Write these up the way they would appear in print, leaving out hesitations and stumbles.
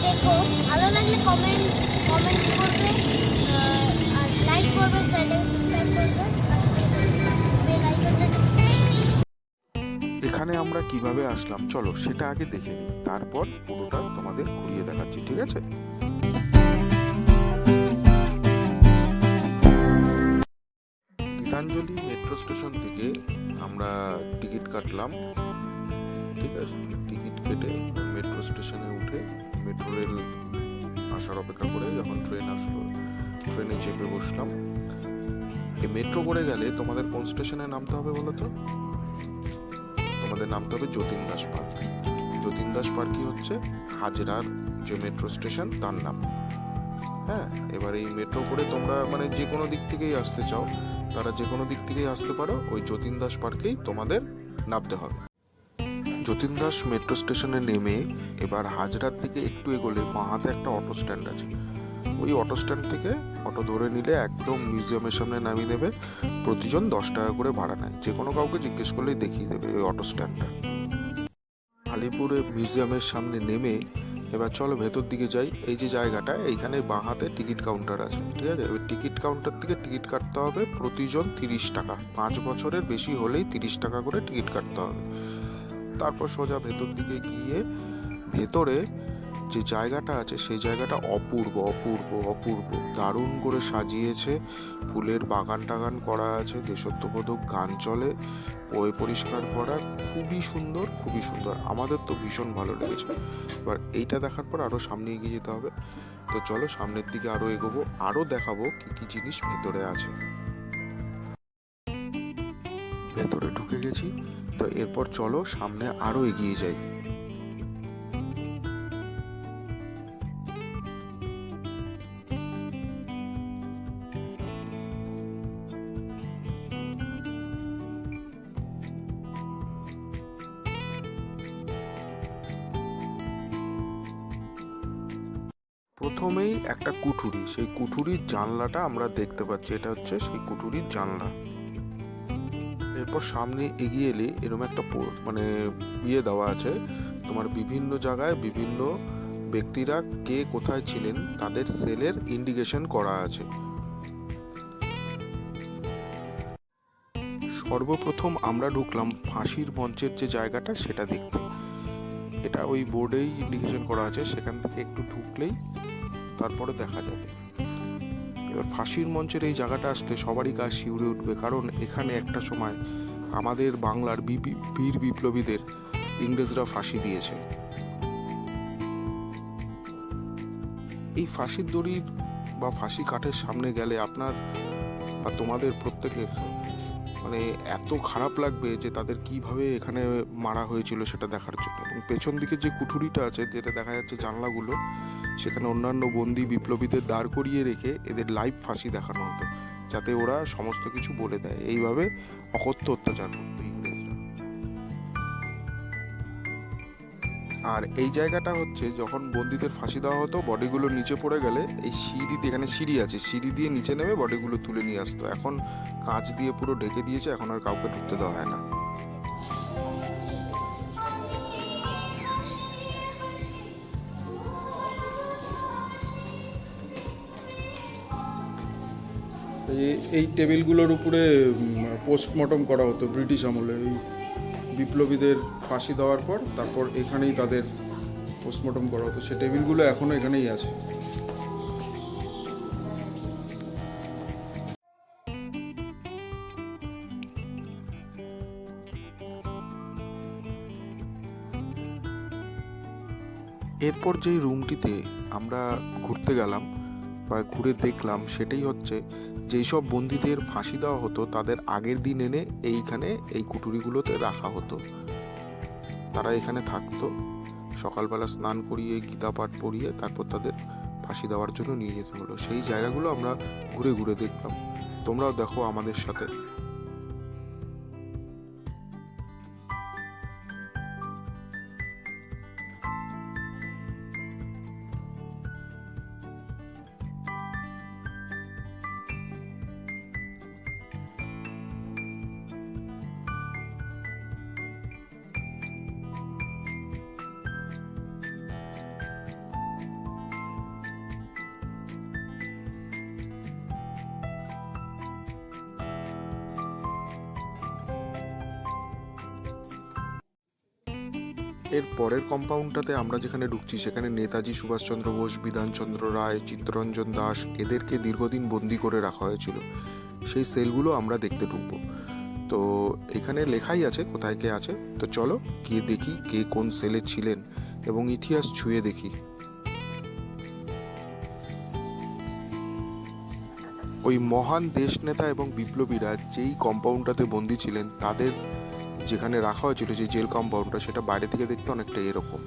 দেখো, ভালো লাগলে কমেন্ট কমেন্ট করবে, আর লাইক করবে, চ্যানেল সাবস্ক্রাইব করবে, পাশে থাকা বেল আইকনটা এখানে আমরা কিভাবে আসলাম চলো সেটা আগে দেখে নিই, তারপর পুরোটা তোমাদের ঘুরিয়ে দেখাচ্ছি, ঠিক আছে? গীতাঞ্জলি মেট্রো স্টেশন থেকে আমরা টিকিট কাটলাম, ঠিক আছে? টিকিট কেটে মেট্রো স্টেশনে উঠে মেট্রো রেল আসার অপেক্ষা করে যখন ট্রেন আসলো ট্রেনে চেপে বসলাম। এই মেট্রো করে গেলে তোমাদের কোন স্টেশনে নামতে হবে বলো তো? তোমাদের নামতে হবে যতীন দাস পার্ক। যতীন দাস পার্কই হচ্ছে হাজরার যে মেট্রো স্টেশন তার নাম। হ্যাঁ, এবার এই মেট্রো করে তোমরা মানে যে কোনো দিক থেকেই আসতে চাও, তারা যে কোনো দিক থেকেই আসতে পারো, ওই যতীন দাস পার্কেই তোমাদের নামতে হবে। যতীন দাস মেট্রো স্টেশনে নেমে এবার হাজরার দিকে একটু এগোলে বাঁ হাতে একটা অটো স্ট্যান্ড আছে। ওই অটো স্ট্যান্ড থেকে অটো ধরে নিলে একদম মিউজিয়ামের সামনে নামিয়ে দেবে। প্রতিজন 10 টাকা করে ভাড়া নেয়, যে কোনো কাউকে জিজ্ঞেস করলেই দেখিয়ে দেবে ওই অটো স্ট্যান্ডটা। আলিপুরে মিউজিয়ামের সামনে নেমে এবার চলো ভেতর দিকে যাই। এই যে জায়গাটা, এইখানে বাঁ হাতে টিকিট কাউন্টার আছে, ঠিক আছে? এবার টিকিট কাউন্টার থেকে টিকিট কাটতে হবে প্রতিজন 30 টাকা। 5 বছরের বেশি হলেই 30 টাকা করে টিকিট কাটতে হবে। তারপর সোজা ভেতর দিকে গিয়ে ভেতরে যে জায়গাটা আছে সেই জায়গাটা অপূর্ব অপূর্ব অপূর্ব, দারুণ করে সাজিয়েছে। ফুলের বাগান টাগান করা আছে, দেশাত্মবোধক গান চলে, পরিষ্কার করা, খুবই সুন্দর খুবই সুন্দর। আমাদের তো ভীষণ ভালো লেগেছে। এবার এইটা দেখার পর আরও সামনে এগিয়ে যেতে হবে। তো চলো সামনের দিকে আরও এগোবো, আরও দেখাবো কি কি জিনিস ভেতরে আছে। ভেতরে ঢুকে গেছি, তো এরপর চলো সামনে আরও এগিয়ে যাই। প্রথমেই একটা কুঠুরি, সেই কুঠুরির জানলাটা আমরা দেখতে পাচ্ছি, এটা হচ্ছে সেই কুঠুরির জানলা। এরপর সামনে এগিয়ে এলে এরকম একটা মানে ইয়ে দেওয়া আছে তোমার, বিভিন্ন জায়গায় বিভিন্ন ব্যক্তিরা কে কোথায় ছিলেন তাদের সেলের ইন্ডিকেশন করা আছে। সর্বপ্রথম আমরা ঢুকলাম ফাঁসির মঞ্চের যে জায়গাটা সেটা দেখতে। এটা ওই বোর্ডেই ইন্ডিকেশন করা আছে, সেখান থেকে একটু ঢুকলেই তারপরে দেখা যাবে। এবার ফাঁসির মঞ্চের এই জায়গাটা আসতে সবারই গা শিউরে উঠবে, কারণ এখানে একটা সময় আমাদের বাংলার বীর বিপ্লবীদের ইংরেজরা ফাঁসি দিয়েছে। এই ফাঁসির দড়ির বা ফাঁসি কাঠের সামনে গেলে আপনার বা তোমাদের প্রত্যেকের মানে এত খারাপ লাগবে যে তাদের কিভাবে এখানে মারা হয়েছিল সেটা দেখার জন্য। এবং পেছন দিকে যে কুঠুরিটা আছে, যেটা দেখা যাচ্ছে জানলাগুলো, সেখানে অন্যান্য বন্দি বিপ্লবীদের দাঁড় করিয়ে রেখে এদের লাইভ ফাঁসি দেখানো হতো, যাতে ওরা সমস্ত কিছু বলে দেয়। এইভাবে অকথ্য অত্যাচার করতো ইংরেজরা। আর এই জায়গাটা হচ্ছে যখন বন্দীদের ফাঁসি দেওয়া হতো, বডিগুলো নিচে পড়ে গেলে এই সিঁড়ি দিয়ে, এখানে সিঁড়ি আছে, সিঁড়ি দিয়ে নিচে নেমে বডিগুলো তুলে নিয়ে আসতো। এখন কাঁচ দিয়ে পুরো ঢেকে দিয়েছে, এখন আর কাউকে ঢুকতে দেওয়া হয় না। এই টেবিলগুলোর উপরে পোস্টমর্টম করা হতো ব্রিটিশ আমলে। এই বিপ্লবীদের ফাঁসি দেওয়ার পর তারপর এখানেই তাদের পোস্টমর্টম করা হতো। সে টেবিলগুলো এখনও এখানেই আছে। এরপর যেই রুমটিতে আমরা ঘুরতে গেলাম বা ঘুরে দেখলাম, সেটাই হচ্ছে যেই সব বন্দীদের ফাঁসি দেওয়া হতো তাদের আগের দিন এনে এইখানে এই কুঠুরিগুলোতে রাখা হতো। তারা এখানে থাকতো, সকালবেলা স্নান করিয়ে গীতা পাঠ পড়িয়ে তারপর তাদের ফাঁসি দেওয়ার জন্য নিয়ে যেতে হলো। সেই জায়গাগুলো আমরা ঘুরে ঘুরে দেখলাম, তোমরাও দেখো আমাদের সাথে। এর পরের কম্পাউন্ডটাতে আমরা যেখানে ঢুকছি সেখানে নেতাজি সুভাষচন্দ্র বোস, বিধানচন্দ্র রায়, চিত্তরঞ্জন দাস এদেরকে দীর্ঘদিন বন্দি করে রাখা হয়েছিল। সেই সেলগুলো আমরা দেখতে ঢুকবো। তো এখানে লেখাই আছে কোথায় কে আছে। তো চলো গিয়ে দেখি কে কোন সেলে ছিলেন এবং ইতিহাস ছুঁয়ে দেখি। ওই মহান দেশনেতা এবং বিপ্লবীরা যেই কম্পাউন্ডটাতে বন্দি ছিলেন তাদের যেখানে রাখা হয়েছিল, যে জেল কম্পাউন্ডটা, সেটা বাইরে থেকে দেখতে অনেকটা এরকম।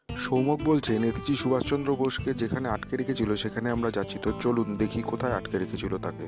সৌমক বলছে নেতাজি সুভাষচন্দ্র বোসকে যেখানে আটকে রেখেছিল সেখানে আমরা যাচ্ছি। তো চলুন দেখি কোথায় আটকে রেখেছিল তাকে।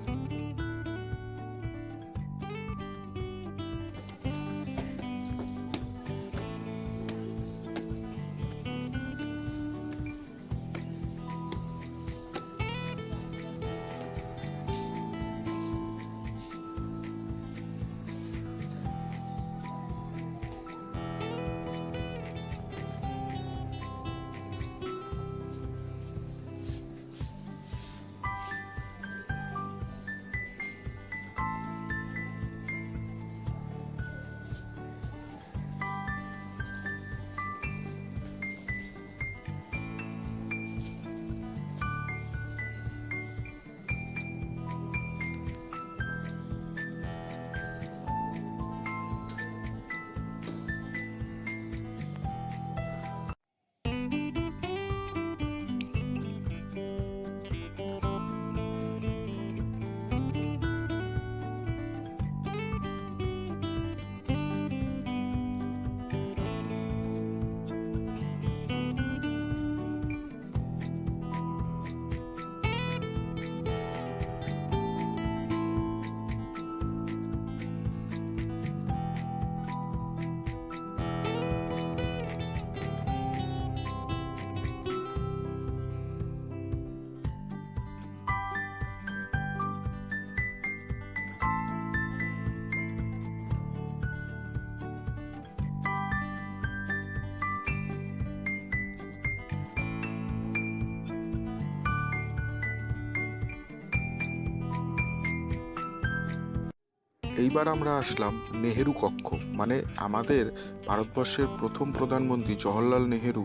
এইবার আমরা আসলাম নেহেরু কক্ষ। মানে আমাদের ভারতবর্ষের প্রথম প্রধানমন্ত্রী জওহরলাল নেহেরু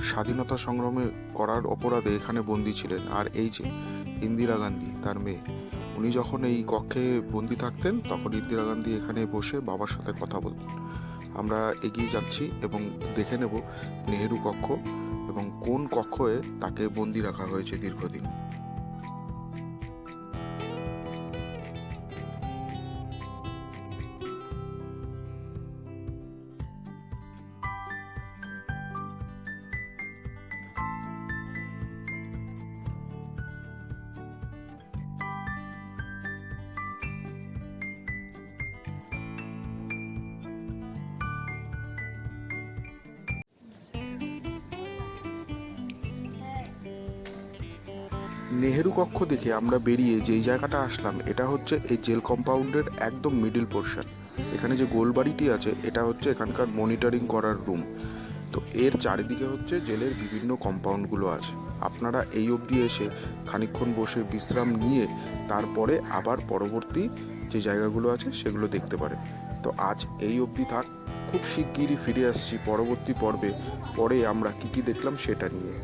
স্বাধীনতা সংগ্রামে করার অপরাধে এখানে বন্দী ছিলেন। আর এই যে ইন্দিরা গান্ধী, তার মেয়ে, উনি যখন এই কক্ষে বন্দী থাকতেন তখন ইন্দিরা গান্ধী এখানে বসে বাবার সাথে কথা বলতেন। আমরা এগিয়ে যাচ্ছি এবং দেখে নেব নেহেরু কক্ষ এবং কোন কক্ষে তাকে বন্দী রাখা হয়েছে দীর্ঘদিন। নেহেরু কক্ষ দেখে আমরা বেরিয়ে যেই জায়গাটা আসলাম এটা হচ্ছে এই জেল কম্পাউন্ডের একদম মিডল পোর্শন। এখানে যে গোল বাড়িটি আছে এটা হচ্ছে এখানকার মনিটরিং করার রুম। তো এর চারিদিকে হচ্ছে জেলের বিভিন্ন কম্পাউন্ডগুলো আছে। আপনারা এই অবধি এসে খানিকক্ষণ বসে বিশ্রাম নিয়ে তারপরে আবার পরবর্তী যে জায়গাগুলো আছে সেগুলো দেখতে পারেন। তো আজ এই অবধি থাক, খুব শিগগিরই ফিরে আসছি পরবর্তী পর্বে। পরে আমরা কী কী দেখলাম সেটা নিয়ে।